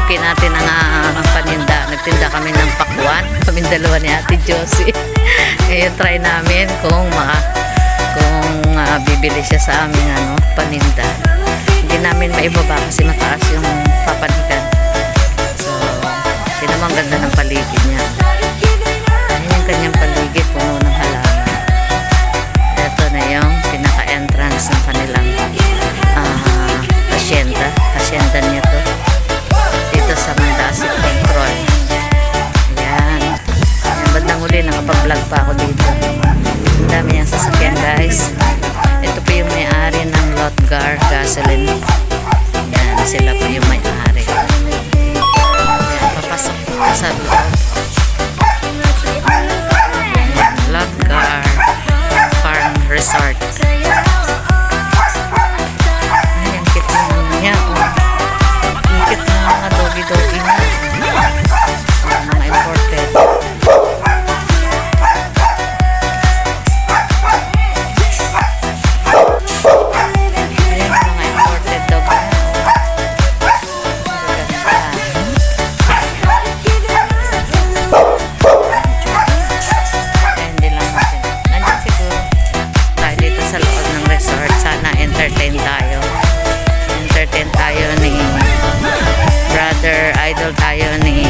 pasukin natin ang paninda. Nagtinda kami ng pakwan. Kaming dalawa ni Ate Josie. Ngayon try namin kung bibili siya sa aming paninda. Hindi namin maibaba kasi mataas yung papanikan. So, hindi naman ganda ng paligid niya. Ayan yung kanyang paligid, puno ng halaman. Ito na yung pinaka-entrance ng kanilang hacienda niya to. Dito sa Mandasip Control. Ayan. Ayan, bandang uli, nakapag-vlog pa ako dito. Ang dami niyang sasakyan, guys. Ito po yung may-ari ng Lotgar Gasoline. Ayan, sila po yung may-ari. Ayan, papasok ka sa loob. Ayan, Lotgar Farm Resort. Ayan, cute naman niya. Ang cute na mga doggy-doggy niya. Mga imported. Idol tayo ni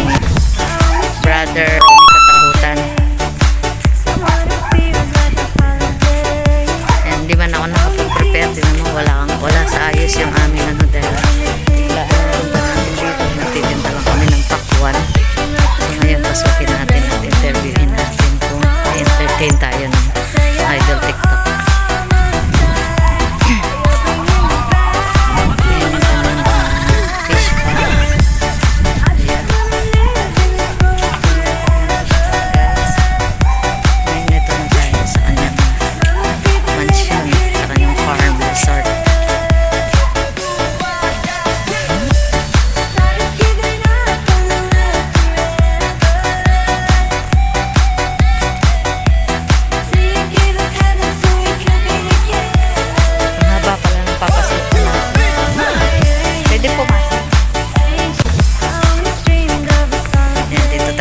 Brother Romy Katakutan. And di man ako nakapag-prepare, wala sa ayos yung aming dahil wala punta namin dito, nagtitinda lang kami ng pakwan. So ngayon pasukin natin at interviewin natin kung entertain tayo ng Idol TikTok.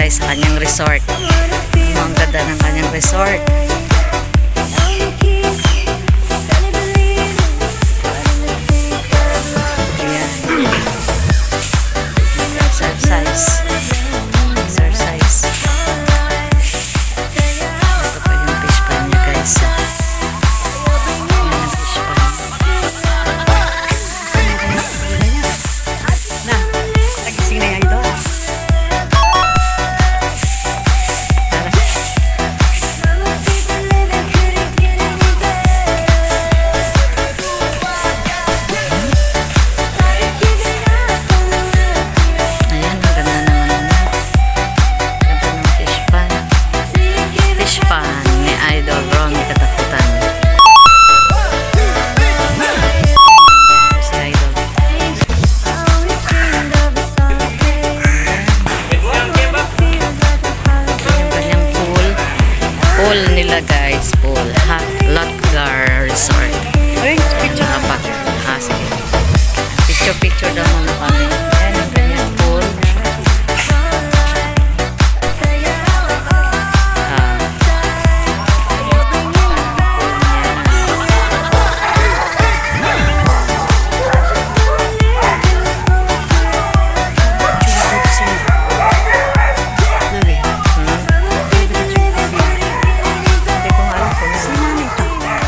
Sa kanyang resort. Ang ganda ng kanyang resort. Ayan. Exercise. Ito pa yung fish pan niya, guys. Ayan ang fish pan. Na, nagising na yung idol. Pool nila, guys, pool. Lotgar Resort. Ay, picture na pa. Sige. Picture daw muna kami. Ayan yung kanyang pool.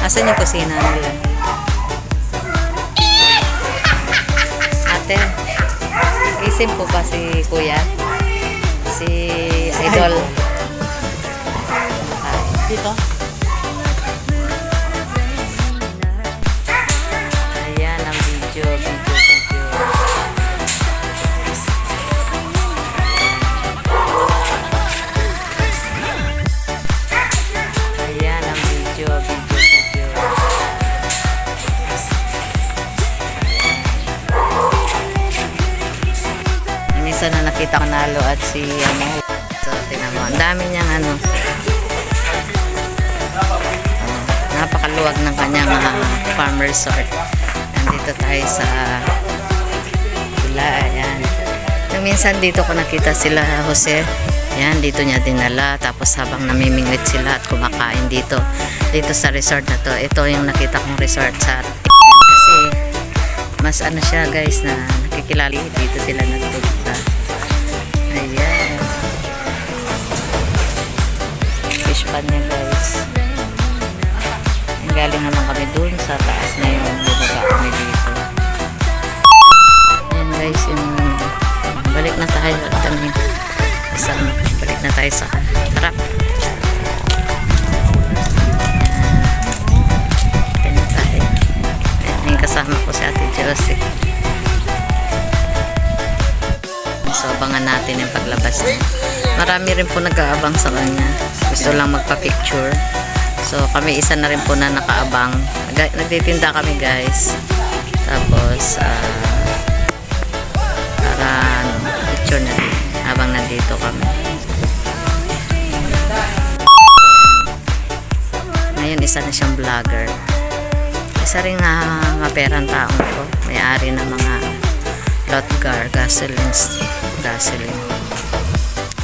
Asan yung kusina nila? Ate, isim po ba si Kuya? Si Idol? Dito? Ayan ang video. Ayan ang video. Minsan na nakita ko nalo at si so tingnan mo, ang dami niyang napakaluwag ng kanyang farm resort. Nandito tayo sa Tula. Ayan, Nang minsan dito ko nakita sila Jose. Yan, dito niya dinala. Tapos habang namimingwit sila at kumakain dito. Dito sa resort na to. Ito yung nakita kong resort sa kasi mas ano siya guys na nakikilala. Dito sila nagpunta. Ayan. Fish pan niya guys. Galing naman kami dun sa taas na yung bumaba kami dito. Ayan guys, yung balik na tayo at kami kasama. Balik na tayo sa harap. Ayan na tayo. Ayan yung kasama ko si Ate Josie. So abangan natin yung paglabas niya. Marami rin po nag-aabang sa kanya. Gusto lang magpa-picture. So kami isa na rin po na nakaabang. Nagtitinda kami guys. Tapos para picture na rin habang nandito kami. Ngayon isa na siyang vlogger. Isa rin maperang taong ko. May-ari ng mga Lotgar gasoline.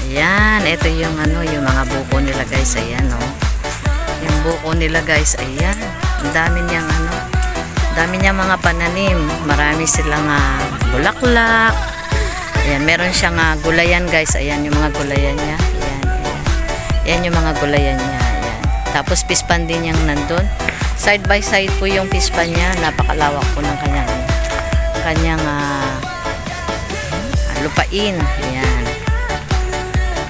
Ayan, ito yung yung mga buko nila guys. Ayan yung buko nila guys, ayan. Ang dami niyang dami niyang mga pananim. Marami silang bulaklak. Ayan, meron siyang gulayan guys. Ayan yung mga gulayan niya. Ayan, ayan. Ayan yung mga gulayan niya. Ayan. Tapos pispan din niyang nandun. Side by side po yung pispan niya. Napakalawak po ng kanyang lupain. Ayan.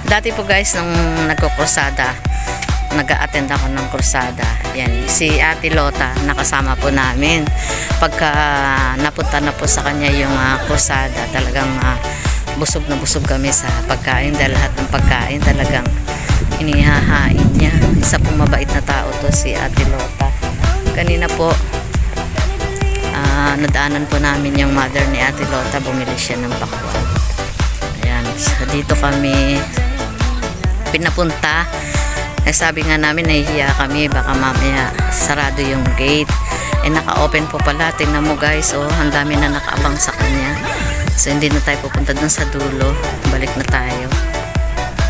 Dati po guys, nung nagkukrusada, nag-a-attend ako ng krusada. Yan, si Ate Lota, nakasama po namin. Pagka napunta na po sa kanya yung krusada, talagang busog na busog kami sa pagkain. Dahil lahat ng pagkain talagang inihahain niya. Isa pong mabait na tao to, si Ate Lota. Kanina po, nadaanan po namin yung mother ni Ate Lota. Bumili siya ng pakwan. Ayan, so dito kami pinapunta. Sabi nga namin, nahihiya kami, baka mamaya sarado yung gate. Naka-open po pala. Tingnan mo guys, ang dami na nakaabang sa kanya. So hindi na tayo pupunta dun sa dulo. Balik na tayo.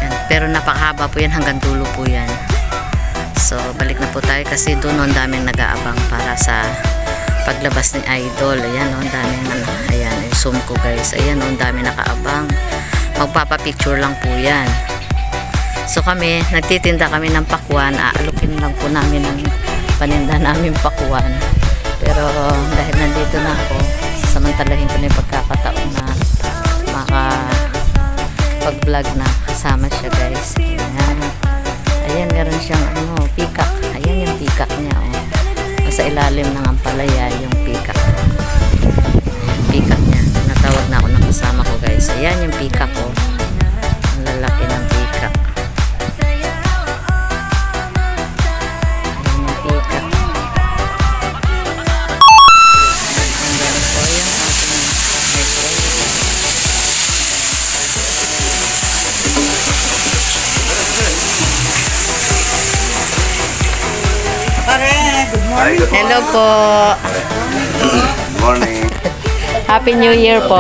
Ayan. Pero napakahaba po yan, hanggang dulo po yan. So balik na po tayo kasi dun ang daming nag-aabang para sa paglabas ni Idol. Ayan ang daming ayan, yung zoom ko guys. Ayan ang daming nakaabang. Magpapapicture lang po yan. So kami, nagtitinda kami ng pakwan. Aalukin lang po namin ng paninda namin pakwan. Pero dahil nandito na ako, samantalahin ko na yung pagkakataon na makapag-vlog na kasama siya guys. Ayan. Ayan, meron siyang peacock. Ayan yung peacock niya. Sa ilalim ng ampalaya yung peacock. Ayan, peacock niya. Natawag na ako ng kasama ko guys. Ayan yung peacock ko. Ang lalaki ng peacock. Hello po. Good morning. Happy New Year po.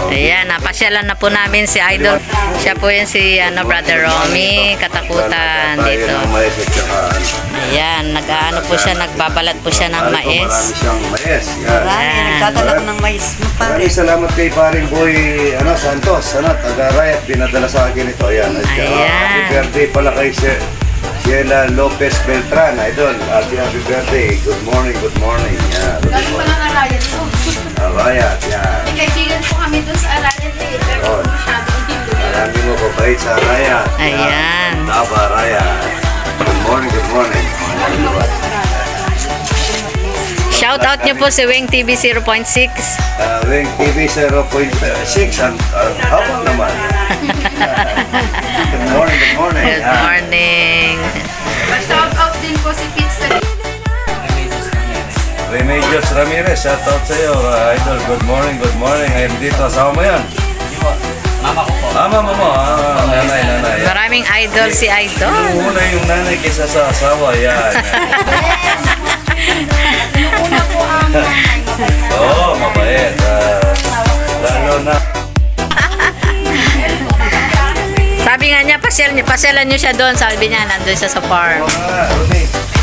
Ayan, napasyalan na po namin si Idol. Siya po yun si Brother Romy, katakutan dito. Ayan, nag-ano po siya, nagbabalat po siya ng mais. Marami siyang mais. Nagtatalak ng mais mo pare. Maraming salamat kay paring boy Santos. Taga-Rayat, binadala sa akin ito. Ayan. Happy birthday pala kay Sheila Lopez Beltran, Idol. Happy birthday. Good morning, good morning. Yeah, Galing pa lang Arayat po. Arayat, yan. Kaibigan po kami doon sa Arayat eh. Pero masyadong hindi. Marami mo ko bait sa Arayat. Ayan. Taba Arayat. Good morning, good morning. Shout out niyo po si Weng TV 0.6. Weng TV 0.6. Hawak naman. Good morning, good morning. Good morning. Shout out din po si Pizza. Remedios Ramirez, shout out sa iyo, Idol. Good morning, good morning. Ngayon dito, asawa mo yan? Mama ko po. Mama mo, nanay. Maraming idol si Idol. Una yung nanay kaysa sa asawa, yan. Una po ang nanay. Oo, mabait. pasyalan niyo siya doon. Sabi niya, nandun siya sa farm. Oo nga, Rudy.